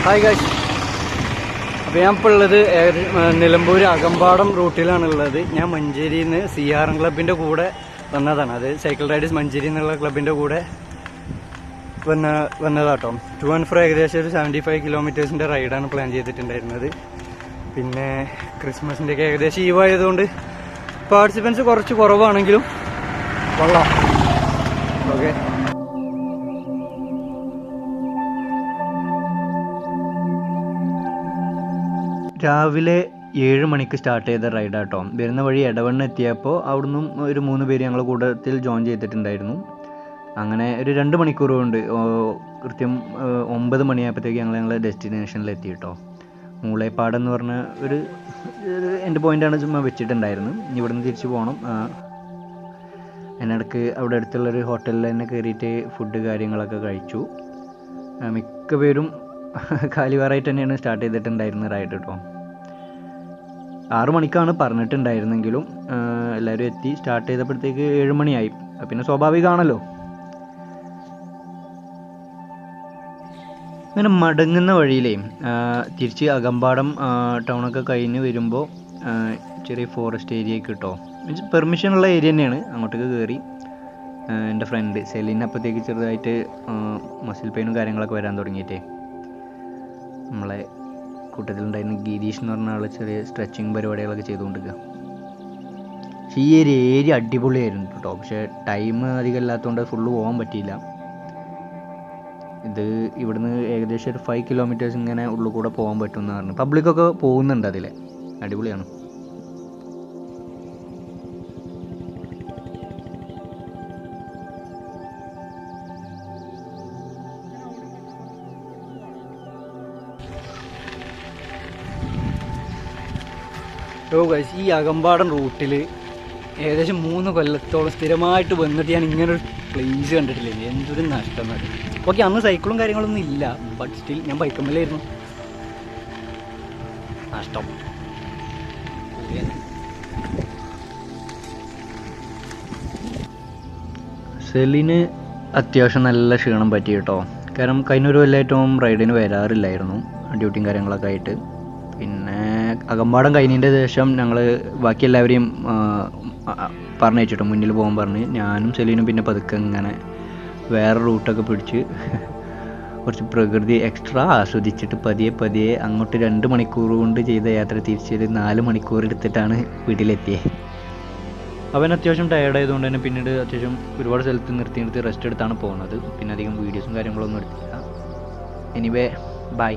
Hi guys, അപ്പോൾ ഞാൻ ഇപ്പോൾ ഉള്ളത് നിലമ്പൂർ അകമ്പാടം റൂട്ടിലാണുള്ളത്. ഞാൻ മഞ്ചേരിയിൽ നിന്ന് CRM ക്ലബിൻ്റെ കൂടെ വന്നതാണ്. അത് സൈക്കിൾ റൈഡേഴ്സ് മഞ്ചേരി എന്നുള്ള ക്ലബിൻ്റെ കൂടെ വന്നതാട്ടോ. ടു ആൻഡ് ഫ്രോ ഏകദേശം ഒരു 75 കിലോമീറ്റേഴ്സിൻ്റെ റൈഡാണ് പ്ലാൻ ചെയ്തിട്ടുണ്ടായിരുന്നത്. പിന്നെ ക്രിസ്മസിൻ്റെയൊക്കെ ഏകദേശം ഈവായതുകൊണ്ട് പാർട്ടിസിപ്പൻസ് കുറച്ച് കുറവാണെങ്കിലും കൊള്ളാം. ഓക്കെ, രാവിലെ 7 മണിക്ക് സ്റ്റാർട്ട് ചെയ്ത റൈഡാട്ടോ. വരുന്ന വഴി എടവണ്ണ എത്തിയപ്പോൾ അവിടുന്ന് ഒരു 3 പേര് ഞങ്ങൾ കൂട്ടത്തിൽ ജോയിൻ ചെയ്തിട്ടുണ്ടായിരുന്നു. അങ്ങനെ ഒരു 2 മണിക്കൂർ കൊണ്ട് കൃത്യം 9 മണിയായപ്പോഴത്തേക്ക് ഞങ്ങൾ ഡെസ്റ്റിനേഷനിൽ എത്തി കേട്ടോ. മൂളേപ്പാട് എന്ന് പറഞ്ഞ ഒരു എൻ്റെ പോയിൻ്റാണ് ചുമ്മാ വെച്ചിട്ടുണ്ടായിരുന്നു. ഇവിടെ നിന്ന് തിരിച്ചു പോകണം. അതിനിടയ്ക്ക് അവിടെ അടുത്തുള്ളൊരു ഹോട്ടലിൽ തന്നെ കയറിയിട്ട് ഫുഡ് കാര്യങ്ങളൊക്കെ കഴിച്ചു. മിക്ക പേരും കാലിവാറായിട്ട് തന്നെയാണ് സ്റ്റാർട്ട് ചെയ്തിട്ടുണ്ടായിരുന്നത് റൈഡ് കേട്ടോ. 6 മണിക്കാണ് പറഞ്ഞിട്ടുണ്ടായിരുന്നെങ്കിലും എല്ലാവരും എത്തി. സ്റ്റാർട്ട് ചെയ്തപ്പോഴത്തേക്ക് 7 മണിയായി. പിന്നെ സ്വാഭാവികമാണല്ലോ. അങ്ങനെ മടങ്ങുന്ന വഴിയിലേ തിരിച്ച് അകമ്പാടം ടൗണൊക്കെ കഴിഞ്ഞ് വരുമ്പോൾ ചെറിയ ഫോറസ്റ്റ് ഏരിയയ്ക്ക് കിട്ടോ. മീൻസ് പെർമിഷനുള്ള ഏരിയ തന്നെയാണ്. അങ്ങോട്ടേക്ക് കയറി. എൻ്റെ ഫ്രണ്ട് സെലിൻ അപ്പോഴത്തേക്ക് ചെറുതായിട്ട് മസിൽ പെയിനും കാര്യങ്ങളൊക്കെ വരാൻ തുടങ്ങിയിട്ടേ നമ്മളെ കൂട്ടത്തിലുണ്ടായിരുന്ന ഗിരീഷ് എന്ന് പറഞ്ഞ ആൾ ചെറിയ സ്ട്രെച്ചിങ് പരിപാടികളൊക്കെ ചെയ്തുകൊണ്ടിരിക്കുക. പക്ഷേ ഈ ഒരു ഏരിയ അടിപൊളിയായിരുന്നു കേട്ടോ. പക്ഷേ ടൈം അധികം ഇല്ലാത്തതുകൊണ്ട് ഫുള്ള് പോകാൻ പറ്റിയില്ല. ഇത് ഇവിടുന്ന് ഏകദേശം ഒരു 5 കിലോമീറ്റേഴ്സ് ഇങ്ങനെ ഉള്ളിൽ കൂടെ പോകാൻ പറ്റുമെന്ന് പറഞ്ഞു. പബ്ലിക്കൊക്കെ പോകുന്നുണ്ട് അതിൽ. അടിപൊളിയാണ്. ഗൈസ്, ഈ അകമ്പാടം റൂട്ടിൽ ഏകദേശം 3 കൊല്ലത്തോളം സ്ഥിരമായിട്ട് വന്നിട്ട് ഞാൻ ഇങ്ങനൊരു പ്ലേസ് കണ്ടിട്ടില്ല. എന്തൊരു നഷ്ടം. ഓക്കെ, അന്ന് സൈക്കിളും കാര്യങ്ങളൊന്നും ഇല്ല. ബട്ട് സ്റ്റിൽ ഞാൻ ബൈക്കമ്മലായിരുന്നു. നഷ്ടം. സെലിന് അത്യാവശ്യം നല്ല ക്ഷീണം പറ്റി കേട്ടോ. കാരണം കഴിഞ്ഞൊരു കൊല്ലമായിട്ടും റൈഡിന് വരാറില്ലായിരുന്നു, ഡ്യൂട്ടിയും കാര്യങ്ങളൊക്കെ ആയിട്ട്. പിന്നെ അകമ്പാടം കഴിഞ്ഞതിൻ്റെ ശേഷം ഞങ്ങൾ ബാക്കി എല്ലാവരെയും പറഞ്ഞയച്ചിട്ടോ മുന്നിൽ പോകാൻ പറഞ്ഞ്. ഞാനും സെലീനും പിന്നെ പതുക്കെ ഇങ്ങനെ വേറെ റൂട്ടൊക്കെ പിടിച്ച് കുറച്ച് പ്രകൃതി എക്സ്ട്രാ ആസ്വദിച്ചിട്ട് പതിയെ അങ്ങോട്ട് 2 മണിക്കൂർ കൊണ്ട് ചെയ്ത യാത്ര തിരിച്ചൊരു 4 മണിക്കൂർ എടുത്തിട്ടാണ് വീട്ടിലെത്തിയത്. അവൻ അത്യാവശ്യം ടയേർഡായതുകൊണ്ട് തന്നെ പിന്നീട് അത്യാവശ്യം ഒരുപാട് സ്ഥലത്ത് നിർത്തി റെസ്റ്റ് എടുത്താണ് പോകുന്നത്. പിന്നെ അധികം വീഡിയോസും കാര്യങ്ങളൊന്നും എടുത്തില്ല. Anyway, by.